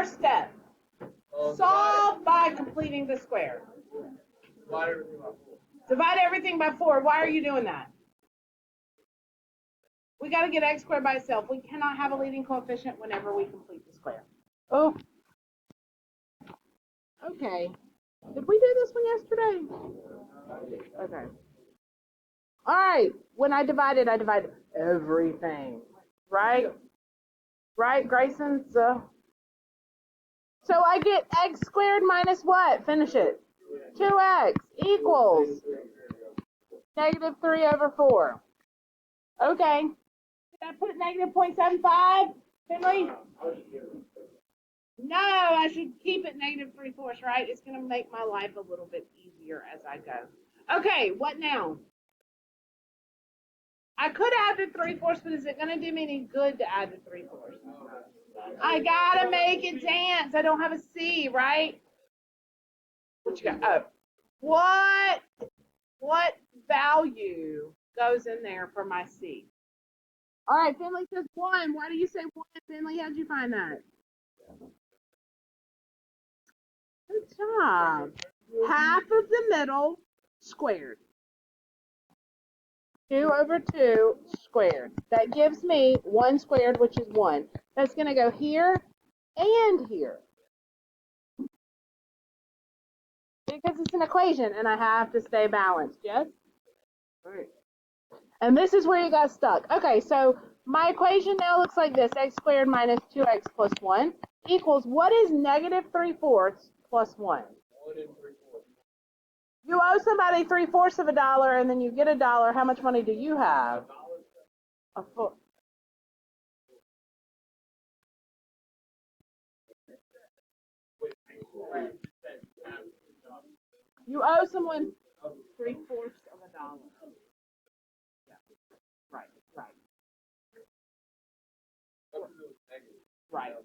First step, solve by completing the square. Divide everything by 4. Why are you doing that? We got to get x squared by itself. We cannot have a leading coefficient whenever we complete the square. Oh. Okay. Did we do this one yesterday? Okay. All right. When I divide everything. Right? Right, Grayson? So I get x squared minus what? Finish it. 2x equals negative 3 over 4. Okay. Did I put negative 0.75, Finley? No, I should keep it negative 3/4, right? It's going to make my life a little bit easier as I go. Okay, what now? I could add the 3/4, but is it going to do me any good to add the 3/4? I got to make it dance. I don't have a C, right? What you got? Oh. What value goes in there for my C? All right, Finley says 1. Why do you say 1, Finley? How'd you find that? Good job. Half of the middle squared. 2 over 2 squared. That gives me 1 squared, which is 1. That's going to go here and here. Because it's an equation, and I have to stay balanced, yes? All right. And this is where you got stuck. Okay, so my equation now looks like this. X squared minus 2x plus 1 equals, what is negative 3/4 plus 1? 1 and 3/4. You owe somebody 3/4 of $1, and then you get $1. How much money do you have? A foot. You owe someone 3/4 of $1. Yeah. Right.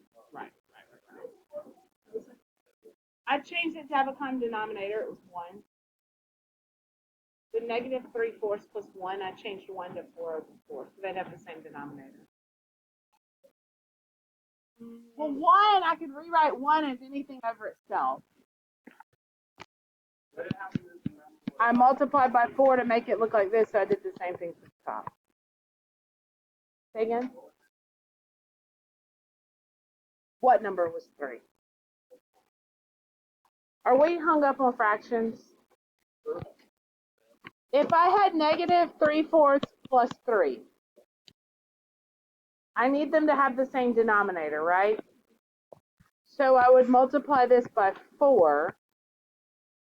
I changed it to have a common denominator. It was 1. The negative 3/4 plus 1, I changed 1 to 4 over 4, so they'd have the same denominator. Well, 1, I could rewrite 1 as anything over itself. I multiplied by 4 to make it look like this, so I did the same thing to the top. Say again? What number was 3? Are we hung up on fractions? If I had negative 3/4 plus 3, I need them to have the same denominator, right? So I would multiply this by 4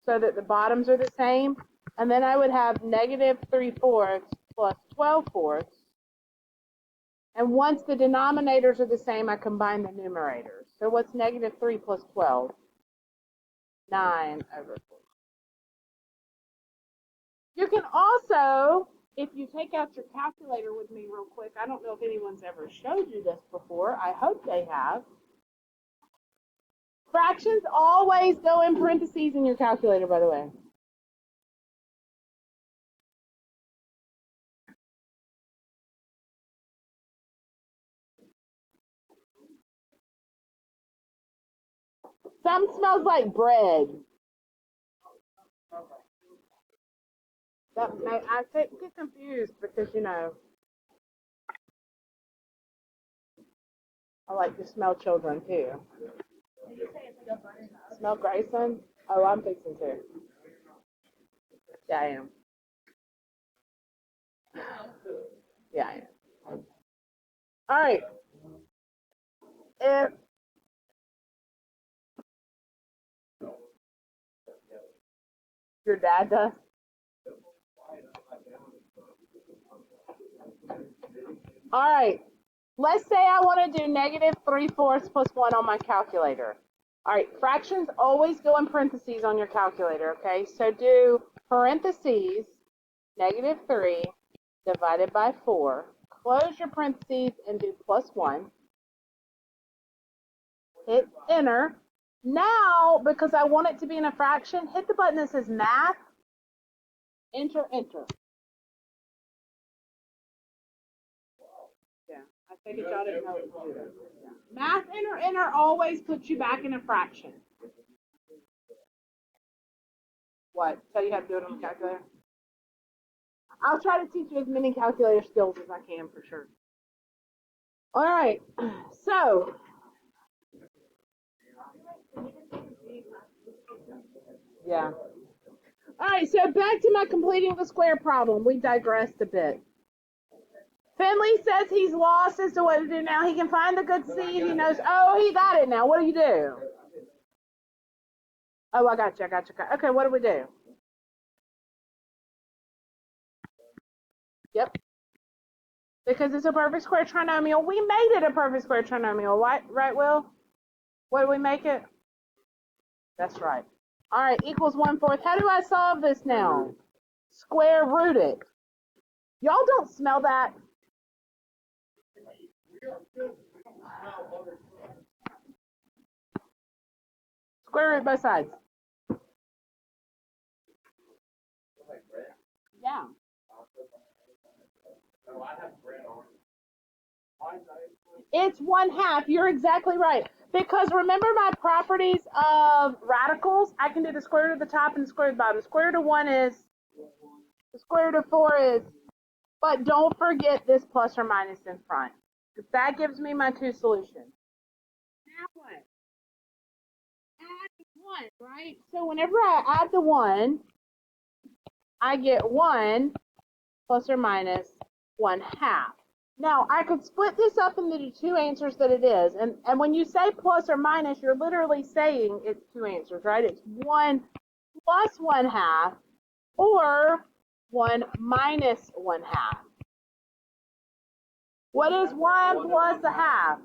so that the bottoms are the same, and then I would have negative 3/4 plus 12/4. And once the denominators are the same, I combine the numerators. So what's negative 3 plus 12? 9 over 4. You can also, if you take out your calculator with me real quick, I don't know if anyone's ever showed you this before. I hope they have. Fractions always go in parentheses in your calculator, by the way. Some smells like bread. I get confused because, you know, I like to smell children too. Smell Grayson? Oh, I'm fixing to. Yeah, I am. Yeah, I am. All right. If your dad does. All right. Let's say I want to do negative 3/4 plus 1 on my calculator. All right. Fractions always go in parentheses on your calculator, okay? So do parentheses, negative 3 divided by 4. Close your parentheses and do plus 1. Hit enter. Now, because I want it to be in a fraction, hit the button that says math. Enter. Yeah, I Take it, y'all didn't know it to do that. Yeah. Math inner always puts you back in a fraction. What? So you have to do it on the calculator? I'll try to teach you as many calculator skills as I can for sure. All right. So. Yeah. All right, so back to my completing the square problem. We digressed a bit. Finley says he's lost as to what to do now. He can find the good C. He knows, oh, he got it now. What do you do? Oh, I got you. Okay, what do we do? Yep. Because it's a perfect square trinomial. We made it a perfect square trinomial, right, Will? What do we make it? That's right. All right, equals 1/4. How do I solve this now? Square root it. Y'all don't smell that? Square root both sides. Yeah. It's 1/2. You're exactly right. Because remember my properties of radicals? I can do the square root of the top and the square root of the bottom. The square root of 1 is, the square root of 4 is, but don't forget this plus or minus in front. Because that gives me my two solutions. Now what? Add 1, right? So whenever I add the 1, I get 1 plus or minus 1/2. Now, I could split this up into the two answers that it is. And when you say plus or minus, you're literally saying it's two answers, right? It's 1 plus 1/2 or 1 minus 1/2. What is 1 plus 1/2?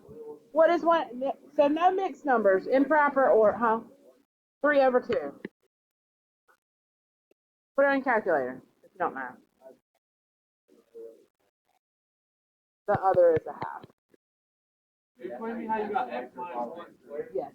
What is 1? So no mixed numbers, improper or, 3/2. Put it on your calculator if you don't know. The other is 1/2. Explain me how you got x minus 1 squared. Yes.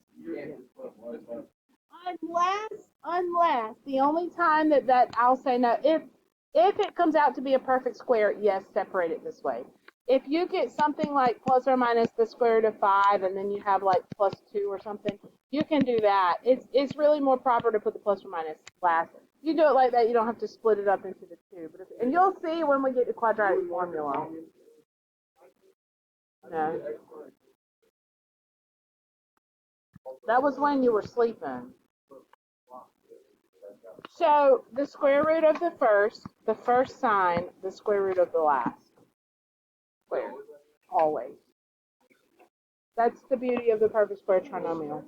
Unless the only time that I'll say no, if it comes out to be a perfect square, yes, separate it this way. If you get something like plus or minus the square root of 5, and then you have like plus 2 or something, you can do that. It's really more proper to put the plus or minus last. You do it like that, you don't have to split it up into the two. And you'll see when we get to quadratic formula. No. That was when you were sleeping. So the square root of the first sign, the square root of the last. Square. Always. That's the beauty of the perfect square trinomial.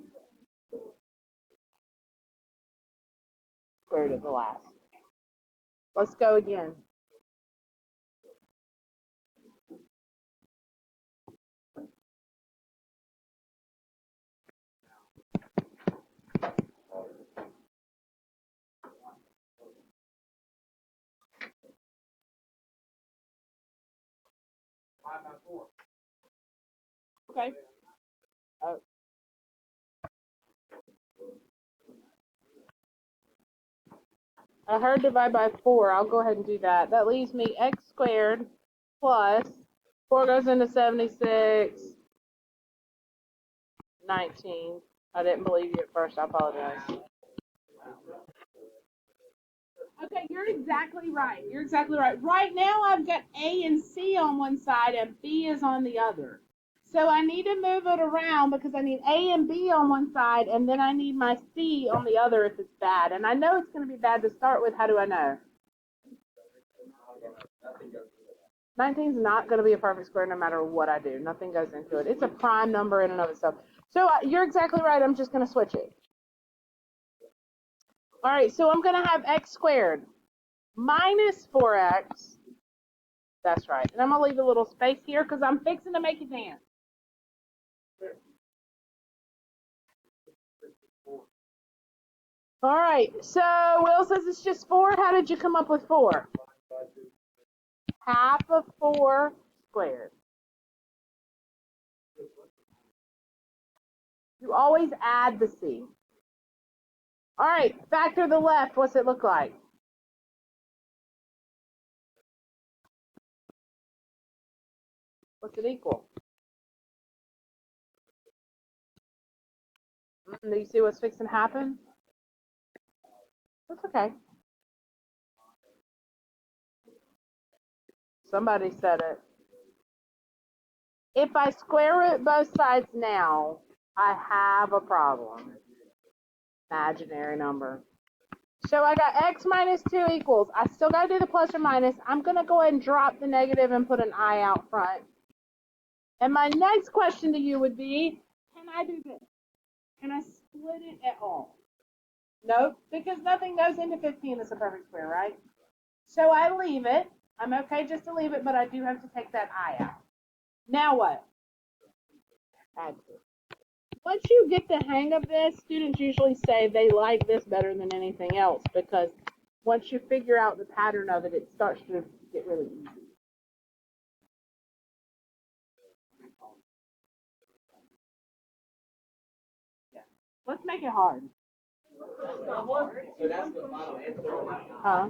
Square root of the last. Let's go again. Okay. I heard divide by 4. I'll go ahead and do that. That leaves me x squared plus 4 goes into 76, 19. I didn't believe you at first. I apologize. Okay, you're exactly right. Right now, I've got A and C on one side and B is on the other. So I need to move it around because I need A and B on one side, and then I need my C on the other if it's bad. And I know it's going to be bad to start with. How do I know? 19 is not going to be a perfect square no matter what I do. Nothing goes into it. It's a prime number in and of itself. So you're exactly right. I'm just going to switch it. All right, so I'm going to have x squared minus 4x. That's right. And I'm going to leave a little space here because I'm fixing to make it dance. All right, so Will says it's just 4. How did you come up with 4? Half of 4 squared. You always add the C. All right, factor the left. What's it look like? What's it equal? Do you see what's fixing to happen? That's okay. Somebody said it. If I square root both sides now, I have a problem. Imaginary number. So I got x minus 2 equals. I still got to do the plus or minus. I'm going to go ahead and drop the negative and put an I out front. And my next question to you would be, can I do this? Can I split it at all? Nope, because nothing goes into 15 that's a perfect square, right? So I leave it. I'm okay just to leave it, but I do have to take that I out. Now what? Add to. Once you get the hang of this, students usually say they like this better than anything else because once you figure out the pattern of it, it starts to get really easy. Yeah. Let's make it hard. So that's the final answer. Huh?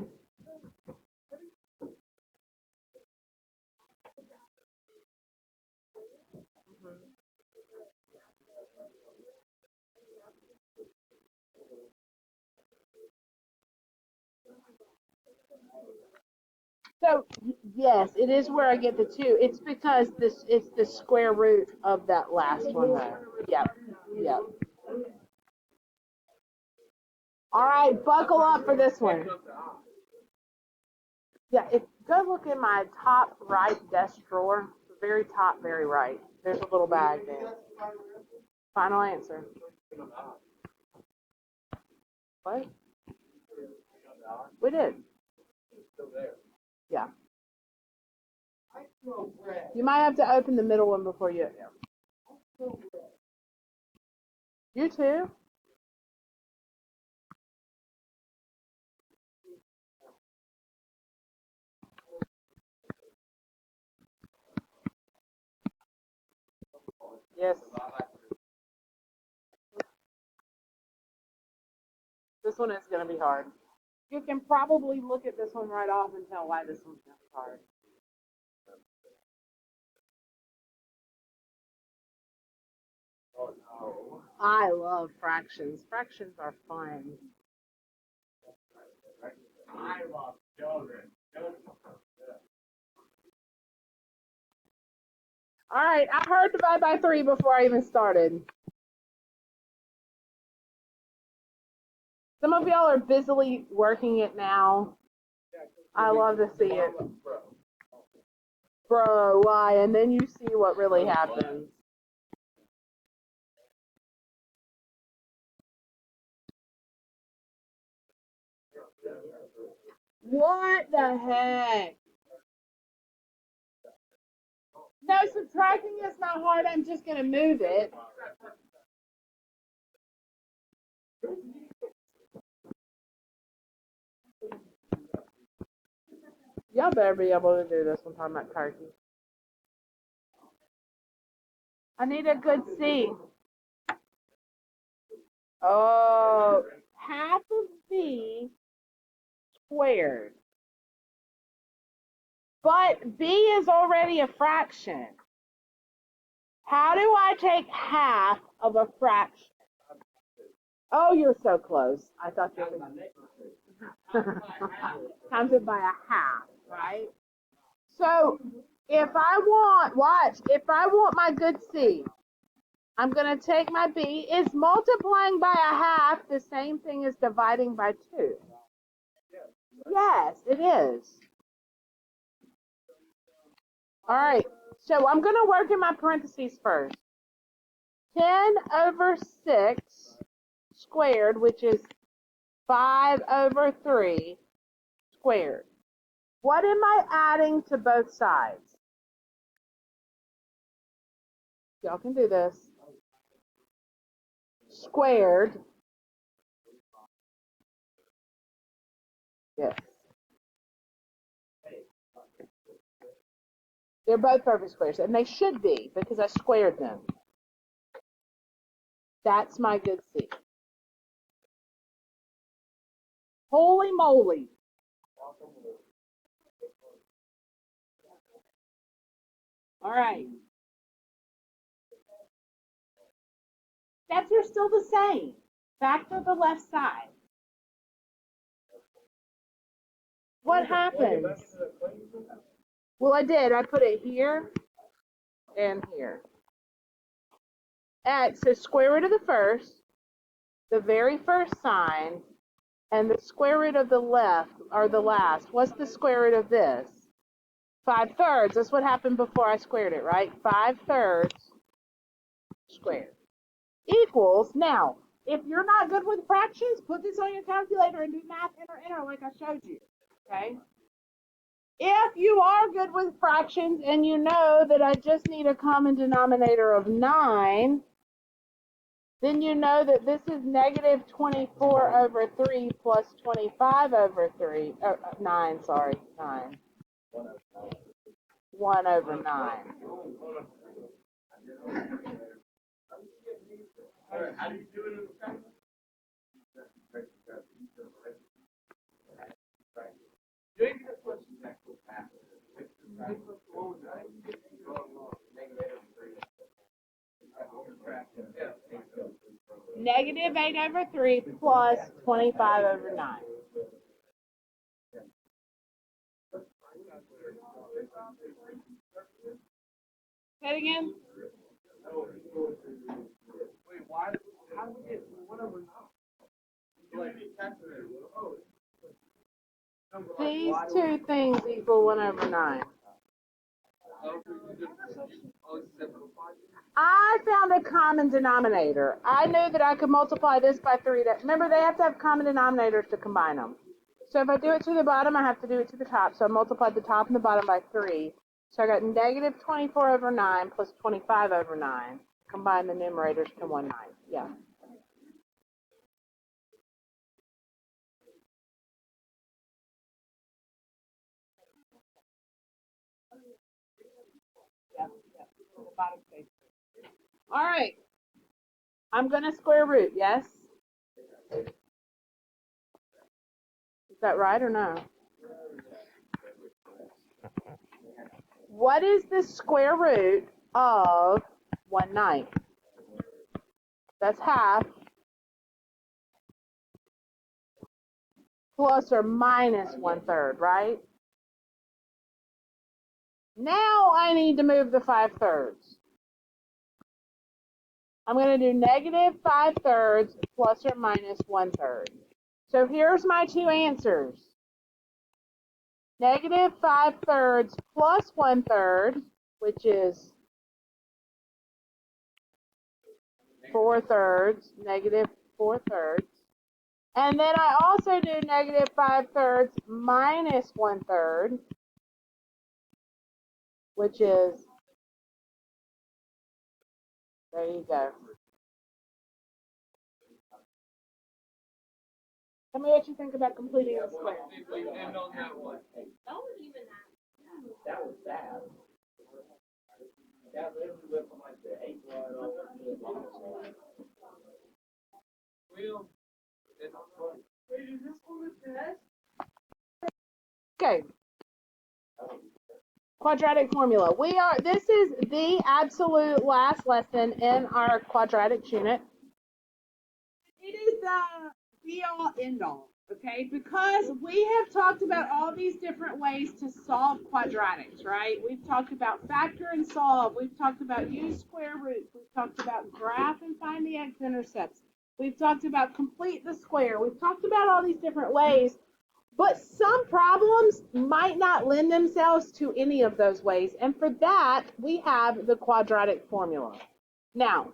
So yes, it is where I get the 2. It's because this it's the square root of that last one there. Yep. Yep. All right, buckle up for this one. Yeah, go look in my top right desk drawer, the very top, very right. There's a little bag there. Final answer. What? We did. Yeah. You might have to open the middle one before you. You too? Yes. This one is going to be hard. You can probably look at this one right off and tell why this one's going to be hard. I love fractions. Fractions are fun. I love children. All right, I heard divide by 3 before I even started. Some of y'all are busily working it now. I love to see it. Bro, why? And then you see what really happens. What the heck? No, subtracting is not hard. I'm just going to move it. Y'all better be able to do this one time at turkey. I need a good C. Oh, half of B squared. But B is already a fraction. How do I take half of a fraction? Oh, you're so close. I thought you were times it by a half, right? So if I want my good C, I'm going to take my B. Is multiplying by a half the same thing as dividing by 2? Yes, it is. All right, so I'm going to work in my parentheses first. 10 over 6 squared, which is 5 over 3 squared. What am I adding to both sides? Y'all can do this. Squared. Yes. They're both perfect squares, and they should be because I squared them. That's my good C. Holy moly. All right. Steps are still the same. Factor the left side. What happens? Well, I did. I put it here and here. X is square root of the first, the very first sign, and the square root of the left, or the last. What's the square root of this? 5/3. That's what happened before I squared it, right? 5/3 squared equals, now, if you're not good with fractions, put this on your calculator and do math, enter, like I showed you, okay? If you are good with fractions and you know that I just need a common denominator of 9, then you know that this is negative 24 over 3 plus 25 over 3, 9, sorry, 9. 1 over 9. How do you do it in the second? Negative 8 over 3 plus 25 over 9. Say it again. Wait, why? How do we get 1 over 9? These two things equal 1 over 9. I found a common denominator. I knew that I could multiply this by 3. Remember, they have to have common denominators to combine them. So if I do it to the bottom, I have to do it to the top. So I multiplied the top and the bottom by 3. So I got negative 24 over 9 plus 25 over 9. Combine the numerators to 1/9. Yeah. All right. I'm going to square root, yes? Is that right or no? What is the square root of 1/9? That's half plus or minus 1/3, right? Now I need to move the 5/3. I'm going to do negative 5/3 plus or minus 1/3. So here's my two answers. Negative 5/3 plus 1/3, which is 4/3, negative 4/3. And then I also do negative 5/3 minus 1/3, which is, there you go. Tell me what you think about completing the square. That was sad. That literally went from like the 8 line over to the bottom line. Wait, is this one the test? Okay. Quadratic formula. This is the absolute last lesson in our quadratics unit. It is the be all end all, okay? Because we have talked about all these different ways to solve quadratics, right? We've talked about factor and solve. We've talked about use square roots. We've talked about graph and find the x-intercepts. We've talked about complete the square. We've talked about all these different ways. But some problems might not lend themselves to any of those ways. And for that, we have the quadratic formula. Now,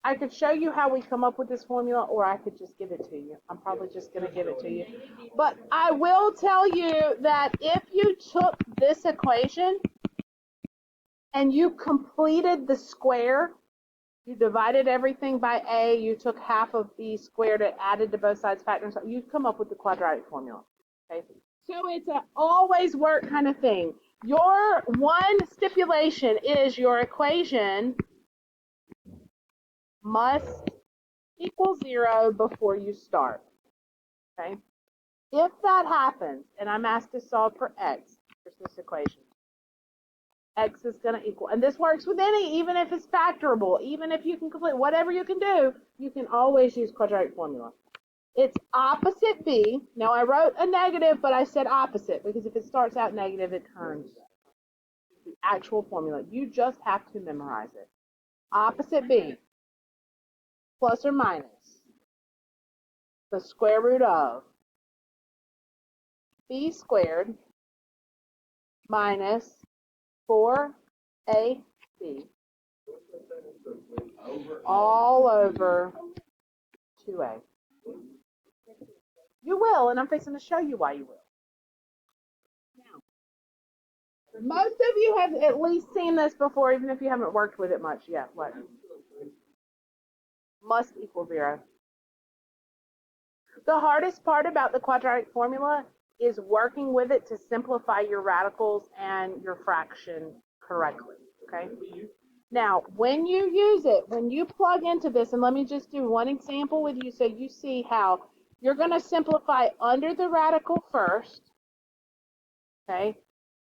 I could show you how we come up with this formula, or I could just give it to you. I'm probably just going to give it to you. But I will tell you that if you took this equation and you completed the square, you divided everything by a, you took half of b squared, it added to both sides, factor, so you'd come up with the quadratic formula. Okay? So it's an always work kind of thing. Your one stipulation is your equation must equal 0 before you start. Okay? If that happens, and I'm asked to solve for x, here's this equation. X is going to equal, and this works with any, even if it's factorable, even if you can complete whatever you can do, you can always use quadratic formula. It's opposite B. Now I wrote a negative, but I said opposite because if it starts out negative, it turns the actual formula. You just have to memorize it. Opposite B plus or minus the square root of B squared minus 4AC all over 2A. You will, and I'm fixing to show you why you will. Now, most of you have at least seen this before, even if you haven't worked with it much yet. What? Must equal 0. The hardest part about the quadratic formula is working with it to simplify your radicals and your fraction correctly, okay? Now, when you use it, when you plug into this, and let me just do one example with you so you see how you're going to simplify under the radical first, okay?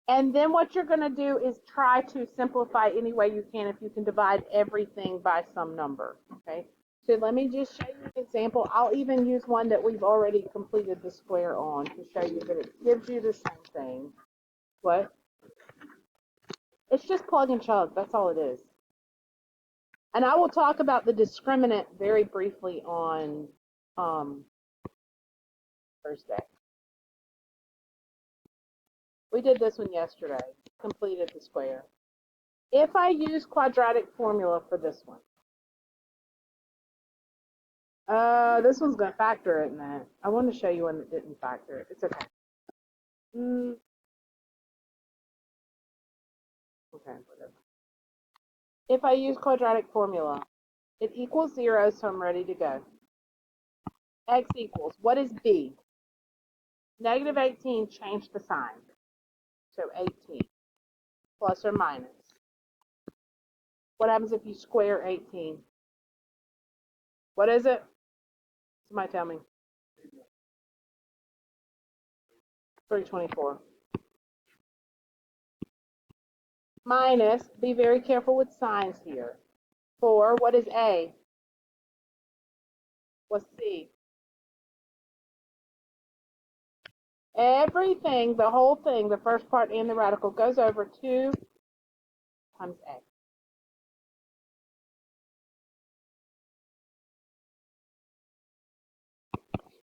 And then what you're going to do is try to simplify any way you can if you can divide everything by some number, okay? So let me just show you an example. I'll even use one that we've already completed the square on to show you that it gives you the same thing. What? It's just plug and chug. That's all it is. And I will talk about the discriminant very briefly on Thursday. We did this one yesterday, completed the square. If I use quadratic formula for this one, this one's going to factor, isn't it? I want to show you one that didn't factor it. It's okay. Okay, whatever. If I use quadratic formula, it equals 0, so I'm ready to go. X equals, what is B? Negative 18, change the sign. So 18, plus or minus. What happens if you square 18? What is it? Somebody tell me. 324. Minus, be very careful with signs here. 4, what is A? What's C? Everything, the whole thing, the first part and the radical, goes over 2 times A.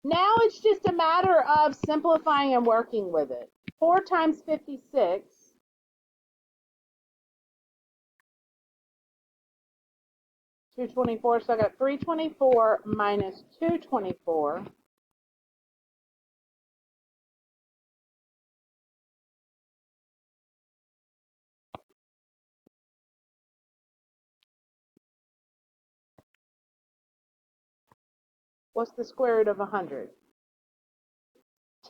Now it's just a matter of simplifying and working with it. 4 times 56 224, so I got 324 minus 224. What's the square root of 100?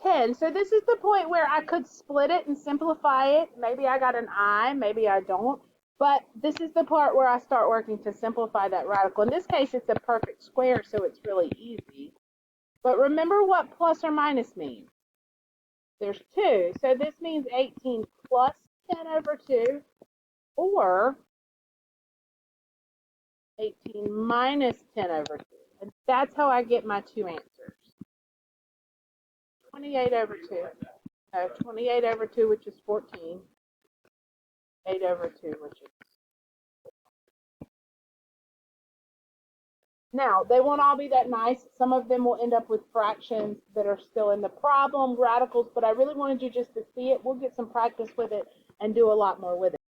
10. So this is the point where I could split it and simplify it. Maybe I got an I, maybe I don't. But this is the part where I start working to simplify that radical. In this case, it's a perfect square, so it's really easy. But remember what plus or minus means. There's 2. So this means 18 plus 10 over 2, or 18 minus 10 over 2. And that's how I get my 2 answers. 28 over 2. 28 over 2, which is 14. 8 over 2, which is... Now, they won't all be that nice. Some of them will end up with fractions that are still in the problem, radicals, but I really wanted you just to see it. We'll get some practice with it and do a lot more with it.